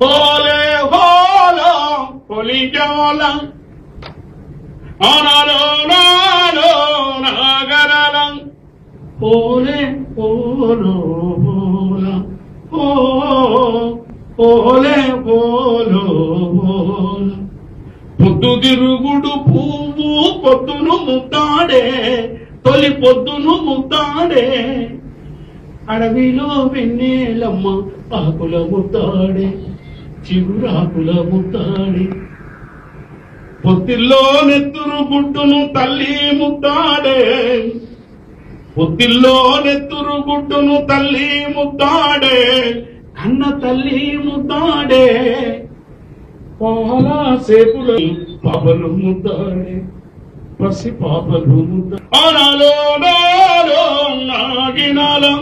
హోలే hollow పొలిజోల ఆనాలో నాలో నాగరలం హోలే hollow హోల హోలే hollow హోల పొద్దుతిరుగుడు పువ్వు పొద్దును ముద్దాడే తొలి పొద్దును ముద్దాడే అడవిలో వెన్నెలమ్మ ఆకుల ముద్దాడే చిగురాకుల ముద్దాడే పొత్తిల్లో నెత్తురు గుడ్డును తల్లి ముద్దాడే పొత్తిల్లో నెత్తురు గుడ్డును తల్లి ముద్దాడే కన్న తల్లి ముద్దాడే పాలా సేపులు పాపలు ముద్దాడే పసి పాపలు ముద్ద ఆనాలో నాలో నాగినాలం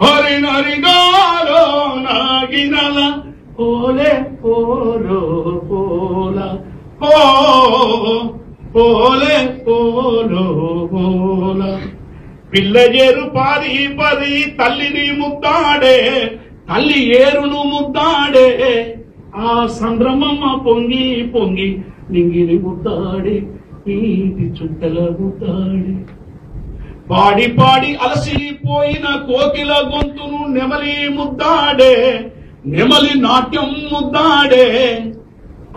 హరినరిగాలో నాగినల హోలే హోలో హోల హోలే హోలో హోల పిల్లజేరు పారి పరి తల్లిని ముద్దాడే తల్లి ఏరును ముద్దాడే ఆ సంద్రమమ్మ పొంగి పొంగి నింగిని ముద్దాడే నీటి చుట్టల ముద్దాడే పాడి పాడి అలసిపోయిన కోకిల గొంతును నెమలి ముద్దాడే నెమలి నాట్యం ముద్దాడే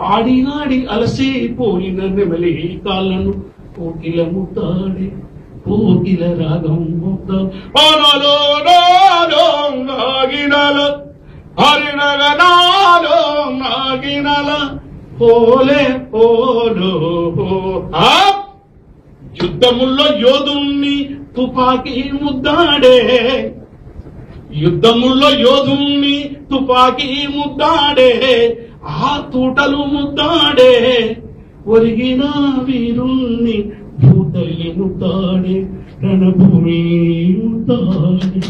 ఆడి ఆడి అలసిపోయిన నెమలి కాళ్ళను కోకిల ముద్దాడే కోకిల రాగం ముద్దాలో నాగినల హరినగనాలో నాగినల హోలే హోలో యుద్ధముల్లో యోధుణ్ణి తుపాకీ ముద్దాడే యుద్ధముల్లో యోధుణ్ణి తుపాకీ ముద్దాడే ఆ తూటలు ముద్దాడే ఒరిగిన వీరుణ్ణి భూతల్లి ముద్దాడే రణభూమి ముద్దాడే